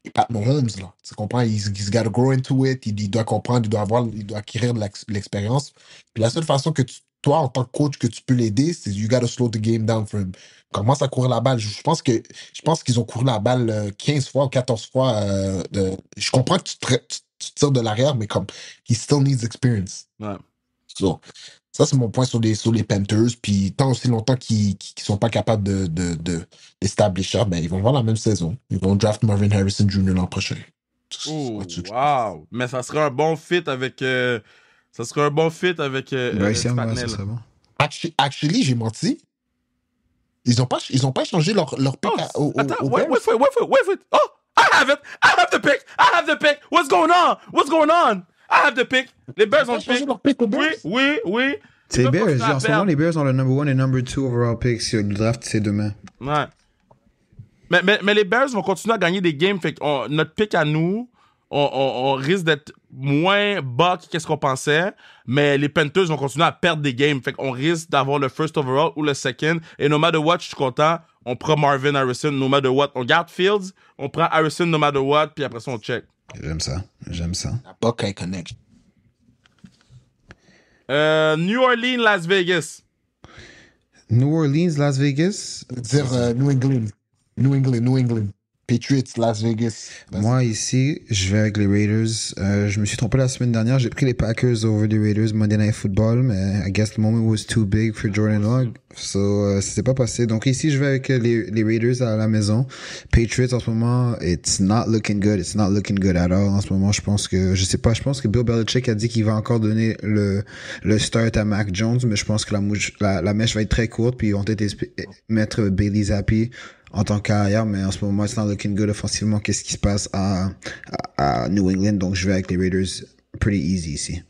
il Pat Mahomes, là. Tu comprends? He's got to grow into it. Il doit comprendre, il doit acquérir de l'expérience. Puis la seule façon que toi, en tant que coach, que tu peux l'aider, c'est you got to slow the game down for him. Commence à courir la balle. Je pense qu'ils ont couru la balle 15 fois ou 14 fois. Je comprends que tu tires de l'arrière, mais comme, he still needs experience. Ouais. So, ça, c'est mon point sur les Panthers. Puis tant aussi longtemps qu'ils sont pas capables d'establisher, ben, ils vont voir la même saison. Ils vont draft Marvin Harrison Jr. l'an prochain. Oh, wow! Mais ça serait un bon fit avec... Bryce Young, ça serait bon. Actually, j'ai menti. Ils ont pas changé leur pick attends, wait. Oh! I have the pick! What's going on? I have the pick! Les Bears ont le pick. Oui. C'est les Bears. En ce moment, les Bears ont le number 1 et number 2 overall pick. Si le draft, c'est demain. Ouais. Mais les Bears vont continuer à gagner des games. Fait que notre pick à nous, on risque d'être moins bas qu'est-ce qu'on pensait. Mais les Panthers vont continuer à perdre des games. Fait qu'on risque d'avoir le first overall ou le second. Et no matter what, je suis content. On prend Marvin Harrison no matter what. On garde Fields, on prend Harrison no matter what, puis après ça, on check. J'aime ça. La Buckeye Connection. New Orleans, Las Vegas. New Orleans, Las Vegas. Dire New England. Patriots, Las Vegas. Moi, ici, je vais avec les Raiders. Je me suis trompé la semaine dernière. J'ai pris les Packers over les Raiders Monday Night Football, mais I guess the moment was too big for Jordan Love. So, ça s'est pas passé. Donc ici, je vais avec les Raiders à la maison. Patriots, en ce moment, it's not looking good. It's not looking good at all. En ce moment, je pense que Bill Belichick a dit qu'il va encore donner le start à Mac Jones, mais je pense que la mèche va être très courte, puis ils vont peut-être mettre Bailey Zappi en tant que carrière, mais en ce moment, it's not looking good offensivement. Qu'est-ce qui se passe à New England? Donc, je vais avec les Raiders pretty easy ici.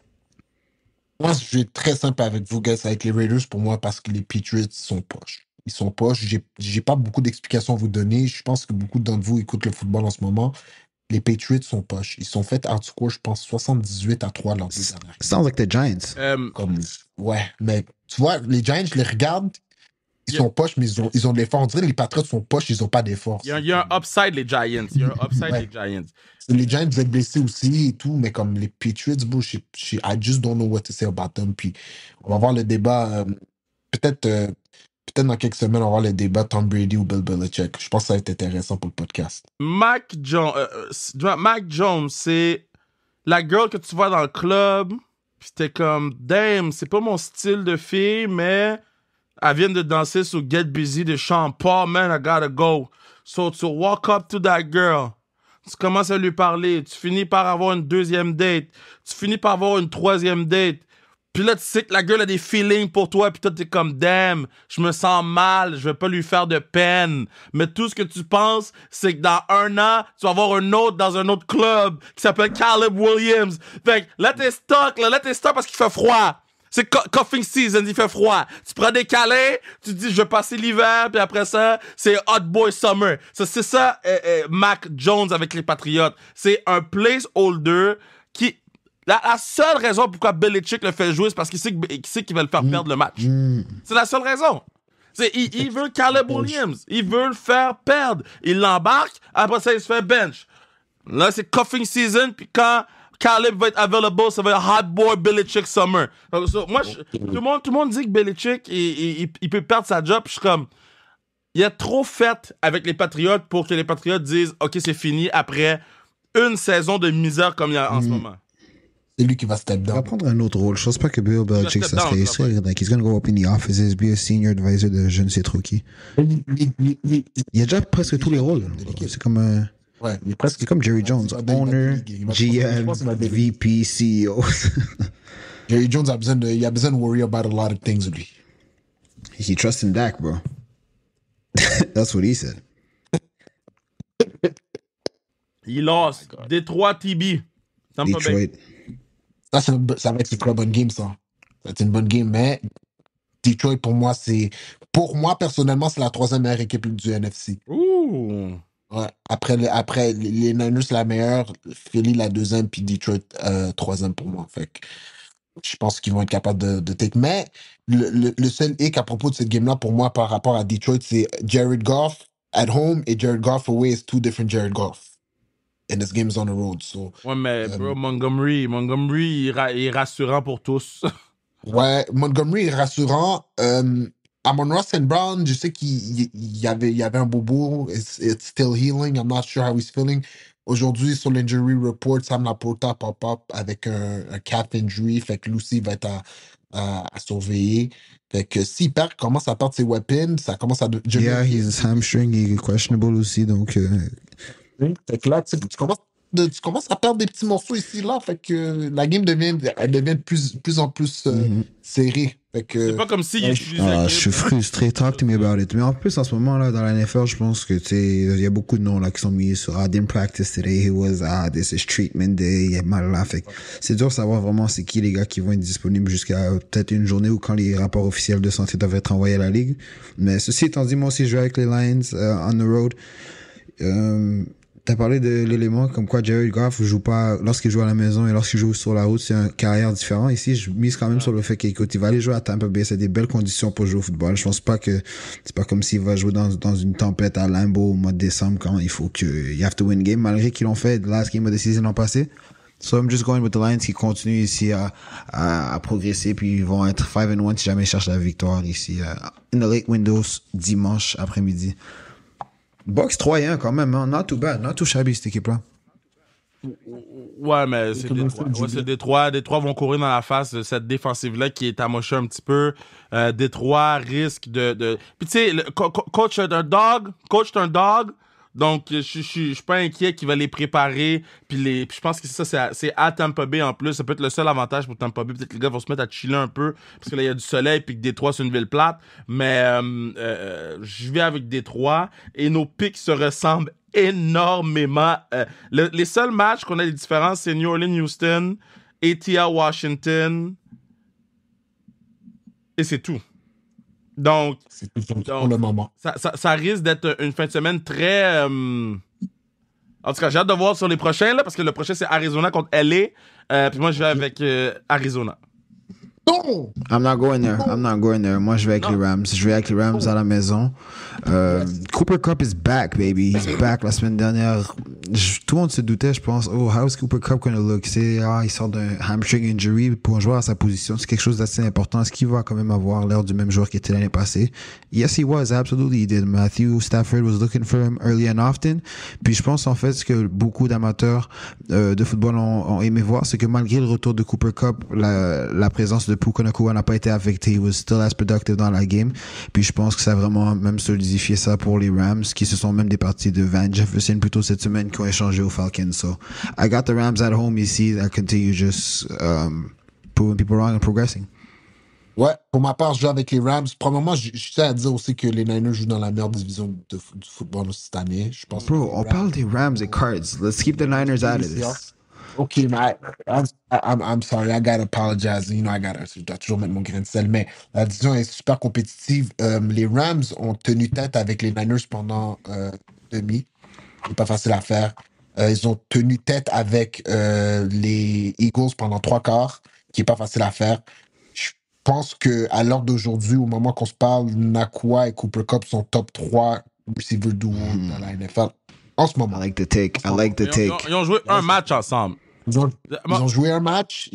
Moi, je vais être très simple avec vous, guys, avec les Raiders pour moi, parce que les Patriots sont poches. Ils sont poches. J'ai pas beaucoup d'explications à vous donner. Je pense que beaucoup d'entre vous écoutent le football en ce moment. Les Patriots sont poches. Ils sont fait outscore, je pense, 78-3 lors des dernières. Sounds like the Giants. Comme, ouais, mais tu vois, les Giants, je les regarde, ils sont poches, mais ils ont de l'effort. On dirait que les Patriots sont poches, ils ont pas d'effort. Il y a un upside, les Giants. Il y a un upside, Ouais. les Giants. Les Giants vont être blessés aussi et tout, mais comme les Patriots, bro, I just don't know what to say about them. Puis on va voir le débat, peut-être dans quelques semaines, on va voir le débat Tom Brady ou Bill Belichick. Je pense que ça va être intéressant pour le podcast. Mac Jones, c'est la girl que tu vois dans le club. Puis t'es comme, damn, c'est pas mon style de fille, mais elle vient de danser sur Get Busy de Sean Paul, man, I gotta go. So to walk up to that girl, tu commences à lui parler, tu finis par avoir une deuxième date, tu finis par avoir une troisième date. Puis là, tu sais que la gueule a des feelings pour toi, puis toi, t'es comme, damn, je me sens mal, je vais pas lui faire de peine. Mais tout ce que tu penses, c'est que dans 1 an, tu vas avoir un autre dans un autre club qui s'appelle Caleb Williams. Fait que là, t'es stuck parce qu'il fait froid. C'est coughing season, il fait froid. Tu prends des câlins, tu te dis, je vais passer l'hiver, puis après ça, c'est hot boy summer. C'est ça, Mac Jones avec les Patriots. C'est un placeholder qui... La seule raison pourquoi Belichick le fait jouer, c'est parce qu'il sait qu'il va le faire perdre le match. C'est la seule raison. Il veut Caleb Williams. Il veut le faire perdre. Il l'embarque, après ça, il se fait bench. Là, c'est coughing season, puis quand Caleb va être available, ça va être hot boy Belichick summer. Donc, moi, tout le monde dit que Belichick, il peut perdre sa job, puis je suis comme... Il a trop fait avec les Patriots pour que les Patriots disent « Ok, c'est fini » après une saison de misère comme il y a en ce moment. C'est lui qui va step Il va down. prendre un autre rôle. Je pense pas que Bill Belichick, ça serait ici. Like, he's gonna go up in the offices, be a senior advisor de je ne sais trop qui. Il a déjà presque tous les rôles. C'est comme Ouais, il est presque... c'est comme Jerry Jones. Owner, GM, VP, CEO. Jerry Jones a besoin de worry about a lot of things, lui. He trusts in Dak, bro. That's what he said. Il lost. Détroit TB. Tampa Bay. Detroit. Ça va être une très bonne game, ça. Ça va être une bonne game, mais Detroit, pour moi, personnellement, c'est la 3e meilleure équipe du NFC. Ouh. Ouais. Après, les Niners, la meilleure, Philly, la 2e, puis Detroit, 3e pour moi. Fait que je pense qu'ils vont être capables de take. Mais le seul hic à propos de cette game-là, pour moi, par rapport à Detroit, c'est Jared Goff at home et Jared Goff away is two different Jared Goff. And this game is on the road. So, Ouais, mais bro, Montgomery, il est rassurant pour tous. ouais, Montgomery est rassurant. Amon-Ra St. Brown, je sais qu'il y avait un bobo. It's still healing. I'm not sure how he's feeling. Aujourd'hui, sur l'injury report, Sam Laporta pop-up avec un calf injury. Fait que Lucy va être à surveiller. Fait que s'il commence à perdre ses weapons, ça commence à... Yeah, his hamstring est questionable aussi, donc... Fait que là, tu commences à perdre des petits morceaux ici, là. Fait que la game devient de plus en plus serrée. Fait que... C'est pas comme s'il utilisait... je suis frustré. Talk to me about it. Mais en plus, en ce moment, là, dans la NFL, je pense que, tu sais, il y a beaucoup de noms, là, qui sont mis sur, didn't practice today, this is treatment day, il est mal là. Fait que c'est dur de savoir vraiment c'est qui les gars qui vont être disponibles jusqu'à peut-être une journée ou quand les rapports officiels de santé doivent être envoyés à la ligue. Mais ceci étant dit, moi aussi, je joue avec les Lions, on the road. T'as parlé de l'élément comme quoi Jared Goff joue pas lorsqu'il joue à la maison et lorsqu'il joue sur la route, c'est une carrière différente. Ici, je mise quand même sur le fait qu'il va aller jouer à Tampa Bay. C'est des belles conditions pour jouer au football. Je pense pas que c'est pas comme s'il va jouer dans une tempête à Lambeau au mois de décembre quand il faut que you have to win game, malgré qu'ils l'ont fait last game of the season l'an passé. So I'm just going with the Lions qui continuent ici à progresser, puis ils vont être 5-1 si jamais ils cherchent la victoire ici in the late windows dimanche après-midi. Box 3-1 quand même, hein? Not too bad, not too shabby cette équipe-là. Ouais, mais c'est Détroit. Ouais, c'est Détroit. Détroit vont courir dans la face de cette défensive-là qui est amochée un petit peu. Détroit risque de... Puis tu sais, coach d'un dog, Donc, je suis pas inquiet qu'il va les préparer. Puis je pense que c'est à Tampa Bay en plus. Ça peut être le seul avantage pour Tampa Bay. Peut-être que les gars vont se mettre à chiller un peu parce que là, il y a du soleil puis que Détroit, c'est une ville plate. Mais je vais avec Détroit et nos picks se ressemblent énormément. Les seuls matchs qu'on a des différences, c'est New Orleans-Houston, ATL-Washington et c'est tout. Donc, C'est tout pour le moment. ça risque d'être une fin de semaine très... En tout cas, j'ai hâte de voir sur les prochains, là, parce que le prochain, c'est Arizona contre LA. Puis moi, je vais avec Arizona. Non! I'm not going there. Moi, je vais avec les Rams. Je vais avec les Rams à la maison. Cooper Kupp is back, baby. He's back la semaine dernière. Tout le monde se doutait, je pense. Oh, how is Cooper Kupp gonna look? Il sort d'un hamstring injury pour un joueur à sa position. C'est quelque chose d'assez important. Est-ce qu'il va quand même avoir l'air du même joueur qu'il était l'année passée? Yes, he was. Absolutely, he did. Matthew Stafford was looking for him early and often. Puis je pense, en fait, ce que beaucoup d'amateurs de football ont aimé voir, c'est que malgré le retour de Cooper Kupp, la présence de Puka Nacua n'a pas été affectée. He was still as productive dans la game. Puis je pense que ça a vraiment même solidifié ça pour les Rams, qui se sont même départis de Van Jefferson plus tôt cette semaine, qui ont échangé aux Falcons. So, I got the Rams at home ici. I continue just proving people wrong and progressing. Ouais, pour ma part, je joue avec les Rams. Premièrement, je tiens à dire aussi que les Niners jouent dans la meilleure division du football cette année. Je pense Bro, on parle des Rams et Cards. Let's keep the Niners out of this. Okay, man, I'm sorry, I gotta apologize. You know, je dois toujours mettre mon grain de sel, mais la division est super compétitive. Les Rams ont tenu tête avec les Niners pendant demi. C'est pas facile à faire. Ils ont tenu tête avec les Eagles pendant 3 quarts, qui est pas facile à faire. Je pense que à l'heure d'aujourd'hui, au moment qu'on se parle, Nakua et Cooper Kupp sont top 3 receivers duo dans la NFL. En ce moment. I like the take. Ils ont joué un match ensemble. Ils ont joué un match,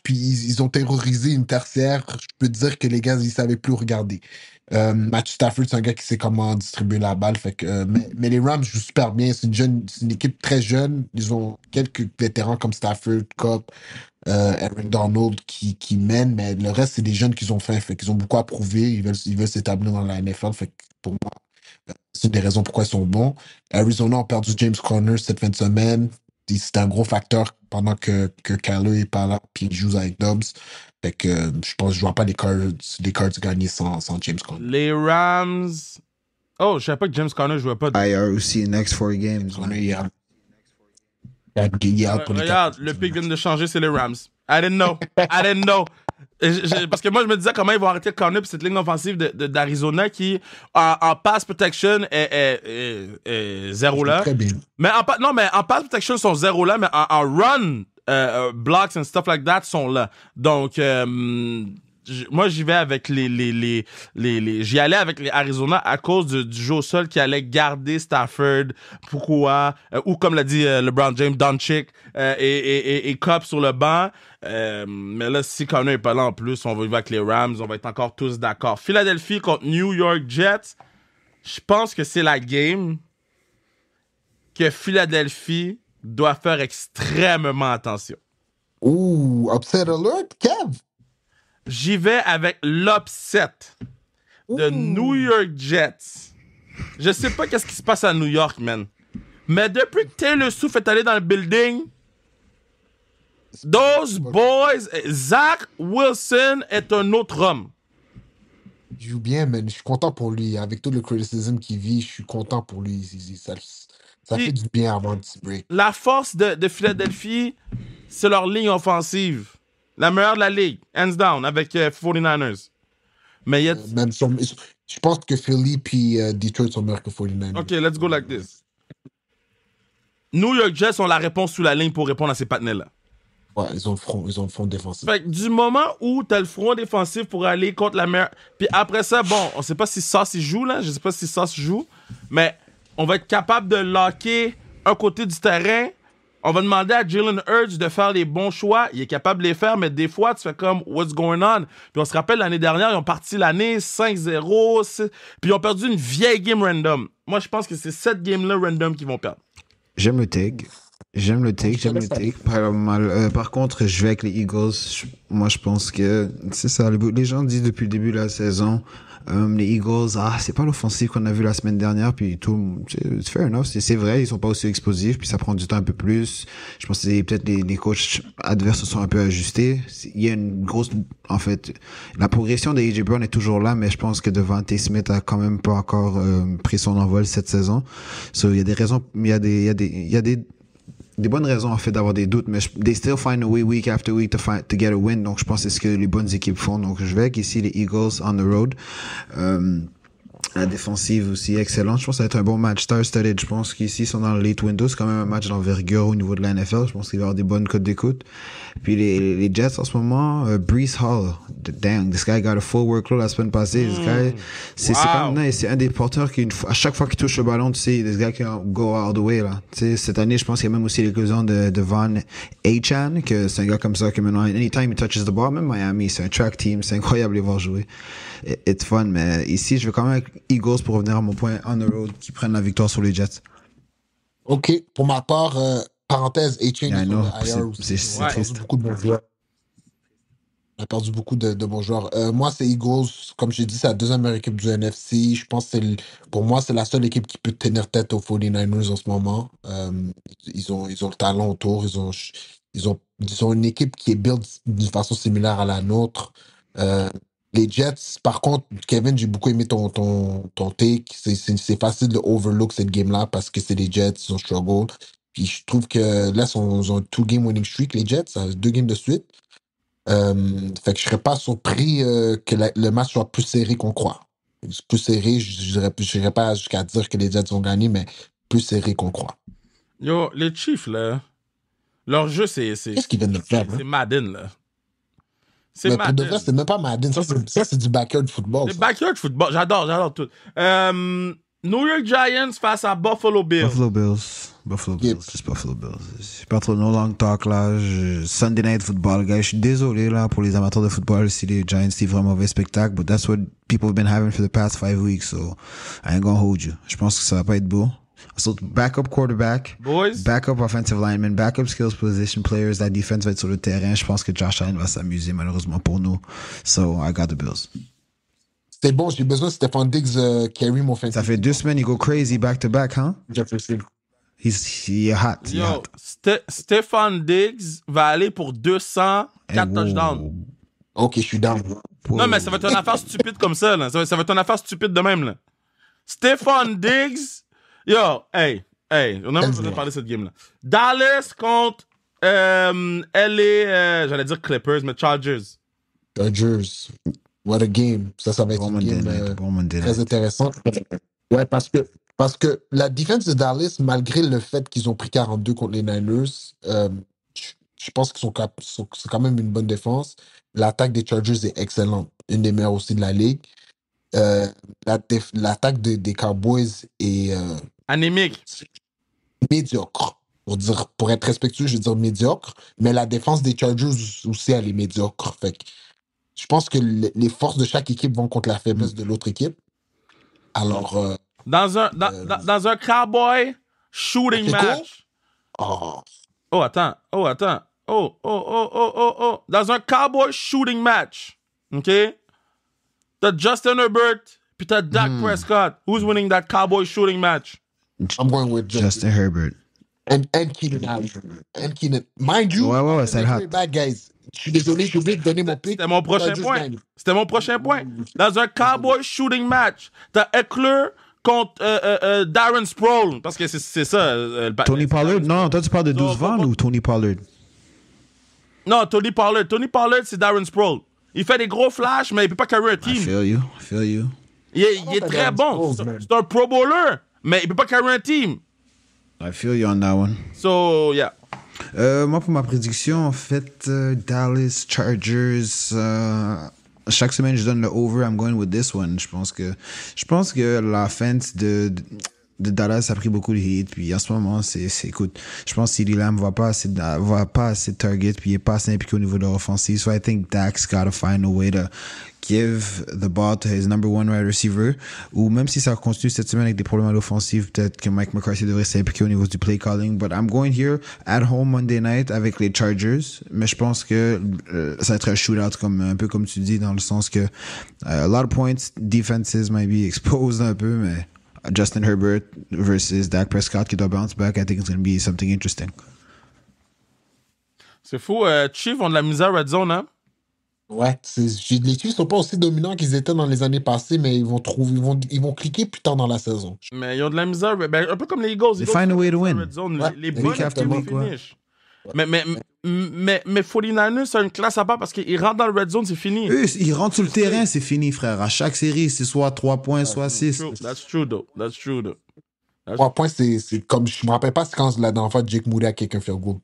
puis ils ont terrorisé une tertiaire. Je peux te dire que les gars, ils savaient plus où regarder. Matthew Stafford, c'est un gars qui sait comment distribuer la balle. Fait que, mais les Rams jouent super bien. C'est une équipe très jeune. Ils ont quelques vétérans comme Stafford, Kupp, Aaron Donald qui mènent, mais le reste, c'est des jeunes qui ont faim. Fait qu'ils ont beaucoup à prouver. Ils veulent s'établir dans la NFL. Fait que pour moi, c'est une des raisons pourquoi ils sont bons. Arizona a perdu James Conner cette fin de semaine. C'est un gros facteur pendant que Kyler est pas là, puis il joue avec Dobbs. Fait que je pense que je vois pas les Cards gagner sans James Conner. Les Rams... Oh, je savais pas que James Conner jouait pas. IR aussi, next 4 games. Regarde, le pick vient de changer, c'est les Rams. I didn't know. Parce que moi, je me disais comment ils vont arrêter le Conner puis cette ligne offensive d'Arizona qui, en pass protection, est zéro là. Très bien. Mais en pass protection, ils sont zéro là, mais en run, blocks and stuff like that sont là. Donc, moi, j'y vais avec j'y allais avec les Arizona à cause du jeu au sol qui allait garder Stafford, Pukua, ou comme l'a dit LeBron James, Doncic, et Kupp sur le banc. Mais là, si Connor est pas là en plus, on va y aller avec les Rams, on va être encore tous d'accord. Philadelphie contre New York Jets, je pense que c'est la game que Philadelphie doit faire extrêmement attention. Ouh, upset alert, Kev! J'y vais avec l'upset de New York Jets. Je sais pas qu'est-ce qui se passe à New York, man. Mais depuis que Taylor Swift est allé dans le building, those boys, Zach Wilson est un autre homme. Il joue bien, man. Je suis content pour lui. Avec tout le criticisme qu'il vit, je suis content pour lui. Ça fait du bien avant le petit break. La force de Philadelphie, c'est leur ligne offensive. La meilleure de la ligue, hands down, avec 49ers. Mais je pense que Philly et Detroit sont meilleurs que 49ers. OK, let's go like this. New York Jets ont la réponse sous la ligne pour répondre à ces partenaires-là. Ouais, ils ont le front défensif. Fait que du moment où t'as le front défensif pour aller contre la meilleure... Puis après ça, bon, on sait pas si Sauce joue, là. Je sais pas si Sauce joue. Mais on va être capable de locker un côté du terrain. On va demander à Jalen Hurts de faire les bons choix. Il est capable de les faire, mais des fois, tu fais comme « What's going on? » Puis on se rappelle, l'année dernière, ils ont parti l'année 5-0, puis ils ont perdu une vieille game random. Moi, je pense que c'est cette game-là random qu'ils vont perdre. J'aime le take. J'aime le take, Je te j'aime le laisse aller. take. Par contre, je vais avec les Eagles. Moi, je pense que c'est ça. Les gens disent depuis le début de la saison, les Eagles, c'est pas l'offensive qu'on a vu la semaine dernière. Puis tout, c'est fair enough. C'est vrai, ils sont pas aussi explosifs. Puis ça prend du temps un peu plus. Je pense que peut-être les coachs adverses se sont un peu ajustés. Il y a une grosse, en fait, la progression de AJ Brown est toujours là, mais je pense que Devontae Smith a quand même pas encore pris son envol cette saison. So, il y a des raisons, il y a des bonnes raisons en fait d'avoir des doutes, mais they still find a way week after week to get a win. Donc je pense que c'est ce que les bonnes équipes font. Donc je vais avec ici les Eagles on the road. La défensive aussi excellente. Je pense que ça va être un bon match star-studded. Je pense qu'ici, ils sont dans le late window. C'est quand même un match d'envergure au niveau de la NFL. Je pense qu'il va y avoir des bonnes cotes d'écoute. Puis les Jets en ce moment, Breece Hall. Dang, this guy got a full workload la semaine passée. This guy, c'est un des porteurs qui, à chaque fois qu'il touche le ballon, tu sais, this guy can go all the way, là. Tu sais, cette année, je pense qu'il y a même aussi l'éclosion de Von Achan, que c'est un gars comme ça que maintenant, anytime he touches the ball, même Miami, c'est un track team. C'est incroyable de les voir jouer. It's fun, mais ici, je vais quand même avec Eagles pour revenir à mon point on the road qui prennent la victoire sur les Jets. OK. Pour ma part, parenthèse, A-Chain Yeah, est non, sur le IR aussi. c'est On a perdu triste. beaucoup de bons joueurs. On a perdu beaucoup de bons joueurs. Moi, c'est Eagles. Comme j'ai dit, c'est la deuxième meilleure équipe du NFC. Je pense que pour moi, c'est la seule équipe qui peut tenir tête aux 49ers en ce moment. Ils ont le talent autour. Ils ont une équipe qui est build d'une façon similaire à la nôtre. Les Jets, par contre, Kevin, j'ai beaucoup aimé ton take. C'est facile de overlook cette game-là parce que c'est les Jets, ils ont struggle. Puis je trouve que là, ils ont un two-game winning streak, les Jets, ça, 2 games de suite. Fait que je serais pas surpris que le match soit plus serré qu'on croit. Plus serré, je n'irais pas jusqu'à dire que les Jets ont gagné, mais plus serré qu'on croit. Yo, les Chiefs, là, leur jeu, c'est Qu'est-ce qu'ils viennent de faire? c'est Madden, là. C'est Mais pour de Madden. vrai, c'est même pas Madden. Ça, c'est du backyard football. Le Ça. backyard football, j'adore tout. New York Giants face à Buffalo Bills. Buffalo Bills, juste Buffalo Bills. Je pas trop no long talk là. Sunday Night Football, gars. Je suis désolé là pour les amateurs de football si les Giants livrent un mauvais spectacle, but that's what people have been having for the past 5 weeks, so I ain't gonna hold you. Je pense que ça va pas être beau. So, backup quarterback, Boys. backup offensive lineman, backup skills position players, la defense va être sur le terrain. Je pense que Josh Allen va s'amuser malheureusement pour nous. So, I got the Bills. C'était bon, j'ai besoin de Stephon Diggs carry mon fantasy. Ça fait 2 semaines, il go crazy back to back, hein? Jefferson. He hot. He Yo, hot. Stephon Diggs va aller pour 204 touchdowns. Ok, je suis down. Non, mais ça va être une affaire stupide comme ça, là. Ça va être une affaire stupide de même, là. Stephon Diggs. Yo, hey, on a même pas parlé de cette game-là. Dallas contre LA, j'allais dire Clippers, mais Chargers. Chargers. What a game. Ça va être une game très intéressante. Ouais, parce que la défense de Dallas, malgré le fait qu'ils ont pris 42 contre les Niners, je pense qu'ils c'est quand même une bonne défense. L'attaque des Chargers est excellente. Une des meilleures aussi de la ligue. L'attaque des Cowboys est anémique. Médiocre. Pour être respectueux, je veux dire médiocre. Mais la défense des Chargers aussi, elle est médiocre. Fait que je pense que les forces de chaque équipe vont contre la faiblesse de l'autre équipe. Alors. Dans un Cowboy shooting match. Oh, attends. Dans un Cowboy shooting match. OK? T'as Justin Herbert, puis t'as Dak Prescott. Who's winning that Cowboy shooting match? I'm going with Justin Herbert. And Keenan Allen. And Keenan. Mind you, ouais, c'est hot. Bad guys. Je suis désolé, j'ai oublié de donner mon pick. C'était mon prochain point. Dans un Cowboy shooting match, t'as Eckler contre Darren Sproles. Parce que c'est ça. Tony Pollard? Non, toi tu parles de 12 Van ou Tony Pollard? Non, Tony Pollard. Tony Pollard, c'est Darren Sproles. Il fait des gros flashs, mais il peut pas carry un team. I feel you. Il est très bon. C'est un pro bowler, mais il peut pas carry un team. I feel you on that one. So, yeah. Moi, pour ma prédiction, en fait, Dallas Chargers. Chaque semaine, je donne le over. I'm going with this one. Je pense que l'offense de Dallas a pris beaucoup de hit, puis en ce moment, écoute, je pense que CeeDee Lamb va pas assez de target, puis il est pas assez impliqué au niveau de l'offensive. So I think Dak's gotta find a way to give the ball to his number one wide receiver, ou même si ça continue cette semaine avec des problèmes à l'offensive, peut-être que Mike McCarthy devrait s'impliquer au niveau du play calling, but I'm going here at home Monday night avec les Chargers, mais je pense que ça va être un shootout un peu comme tu dis, dans le sens que a lot of points, defenses might be exposed un peu, mais Justin Herbert versus Dak Prescott qui doit bounce back, I think it's going to be something interesting. C'est fou, Chiefs ont de la misère Red Zone, hein? Ouais, les Chiefs sont pas aussi dominants qu'ils étaient dans les années passées, mais ils vont cliquer plus tard dans la saison. Mais ils ont de la misère, ben, un peu comme les Eagles. They find a way to win. Red Zone, Ouais, les bonnes équipes finissent. Ouais. Mais 49ers, c'est une classe à part parce qu'ils rentrent dans le Red Zone, c'est fini. Eux, ils rentrent sur le terrain, c'est fini, frère. À chaque série, c'est soit 3 points, soit 6. That's true, though. 3 points, c'est comme, je me rappelle pas, c'est quand la dernière fois Jake Moody a quelqu'un fait goal.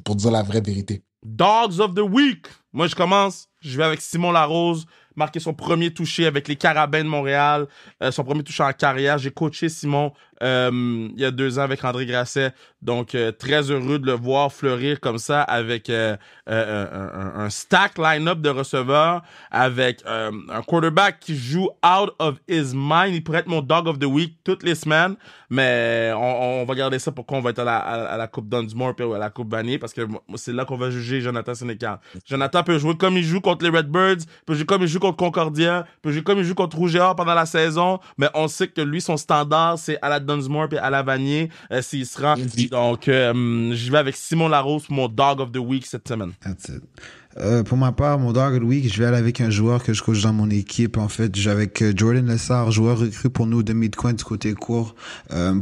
Pour dire la vraie vérité. Dogs of the Week. Moi, je commence. Je vais avec Simon Larose, marqué son premier touché avec les Carabins de Montréal, son premier touché en carrière. J'ai coaché Simon il y a 2 ans avec André Grasset. Donc, très heureux de le voir fleurir comme ça avec un stack line-up de receveurs, avec un quarterback qui joue out of his mind. Il pourrait être mon Dog of the Week toutes les semaines, mais on va garder ça pour qu'on va être à la Coupe Dunsmore puis à la Coupe Vanier, parce que c'est là qu'on va juger Jonathan Sénécal. Jonathan peut jouer comme il joue contre les Redbirds, peut jouer comme il joue contre Concordia, peut jouer comme il joue contre Rouge et Or pendant la saison, mais on sait que lui, son standard, c'est à la Dunsmore puis à la Vanier s'il se rend. Donc, j'y vais avec Simon Larose pour mon Dog of the Week cette semaine. That's it. Pour ma part, mon Dog of the Week, je vais aller avec un joueur que je coach dans mon équipe. En fait, j'ai avec Jordan Lessard, joueur recru pour nous de mid-coin du côté court.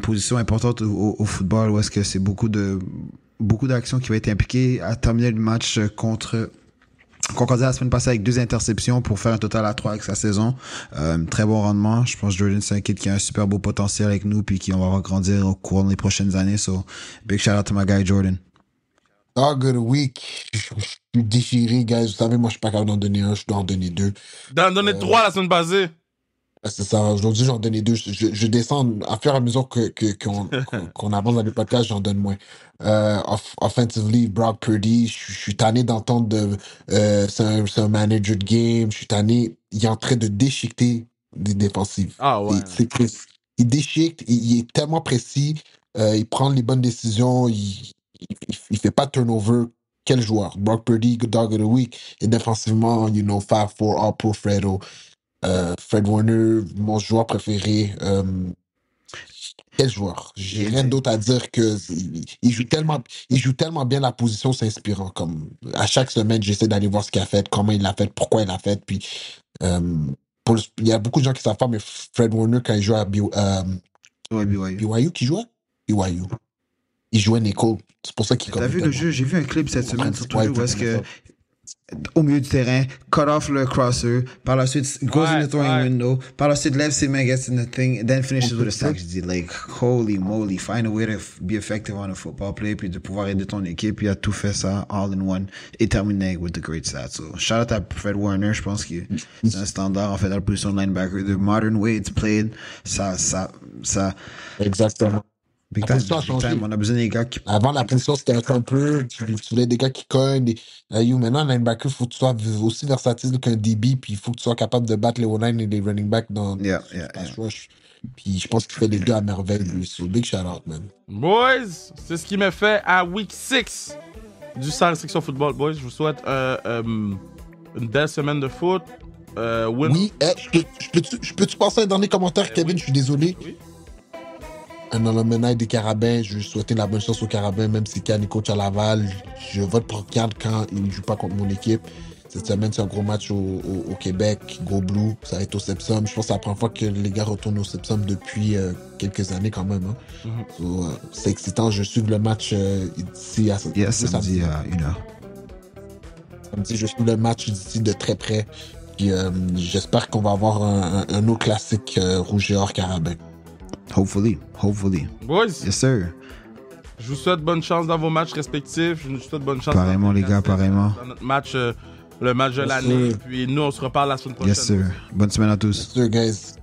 Position importante au football, où est-ce que c'est beaucoup d'actions qui vont être impliquées à terminer le match contre Concordia la semaine passée avec 2 interceptions pour faire un total à 3 avec sa saison. Très bon rendement. Je pense que Jordan, c'est un kid qui a un super beau potentiel avec nous puis qui on va voir grandir au cours des prochaines années. So, big shout out to my guy Jordan. Dog of the Week. Je suis déchiré, guys. Vous savez, moi, je suis pas capable d'en donner un, je dois en donner 2. D'en donner 3 la semaine passée. C'est ça. Aujourd'hui, j'en donnais 2. Je descends à fur et à mesure qu'on avance dans le podcast, j'en donne moins. Offensively, Brock Purdy, je suis tanné d'entendre c'est un manager de game. Je suis tanné. Il est en train de déchiqueter des défensives. Ah ouais. Il déchiquete. Il est tellement précis. Il prend les bonnes décisions. Il fait pas de turnover. Quel joueur? Brock Purdy, good Dog of the Week. Et défensivement, 5-4, All-Pro Fredo. Fred Warner, mon joueur préféré. Quel joueur? J'ai rien d'autre à dire que il joue tellement bien la position, c'est inspirant. Comme à chaque semaine, j'essaie d'aller voir ce qu'il a fait, comment il l'a fait, pourquoi il l'a fait. Puis il y a beaucoup de gens qui savent pas, mais Fred Warner, quand il jouait à BYU qui jouait? BYU. Il jouait Nicole. C'est pour ça qu'il T'as vu le jeu? J'ai vu un clip cette semaine sur Twitter où est-ce que au milieu du terrain, cut off le crosser, par la suite goes in the throwing window, par la suite lève ses mains, gets in the thing, then finishes with a sack. Je dis, like, holy moly, find a way to be effective on a football play, puis de pouvoir aider ton équipe, puis il a tout fait ça all in one, et terminé with the great stats. So, shout out à Fred Warner, je pense que c'est un standard, en fait, dans la position de linebacker. The modern way it's played, ça. Exactement. Big time, on a besoin des gars qui... Avant, la position, c'était un peu... Tu voulais des gars qui cognent. Maintenant, un linebacker, il faut que tu sois aussi versatile qu'un DB, puis il faut que tu sois capable de battre les O-line et les running backs dans le pass rush. Puis je pense qu'il fait les deux à merveille, lui. So, big shout-out, man. Boys, c'est ce qui me fait à Week 6 du Sans Restriction Football. Boys, je vous souhaite une belle semaine de foot. Oui, je peux-tu passer un dernier commentaire, Kevin? Je suis désolé. Oui. Un alumni des Carabins, je veux souhaiter la bonne chance aux Carabins, même si Can est coach à Laval. Je vote pour Can quand il ne joue pas contre mon équipe. Cette semaine, c'est un gros match au Québec, Go Blue, ça va être au Sepsum. Je pense que c'est la première fois que les gars retournent au Sepsum depuis quelques années quand même. Hein. So, c'est excitant, je suis le match d'ici à samedi à 1h. Samedi, je suis le match d'ici de très près. Puis, j'espère qu'on va avoir un autre classique Rouge et Or Carabin. Hopefully. Boys. Yes, sir. Je vous souhaite bonne chance dans vos matchs respectifs. Je vous souhaite bonne chance. Pareillement, les gars, pareillement. Dans notre match, le match de l'année. Puis nous, on se reparle la semaine prochaine. Yes, sir. Bonne semaine à tous. Yes, sir, guys.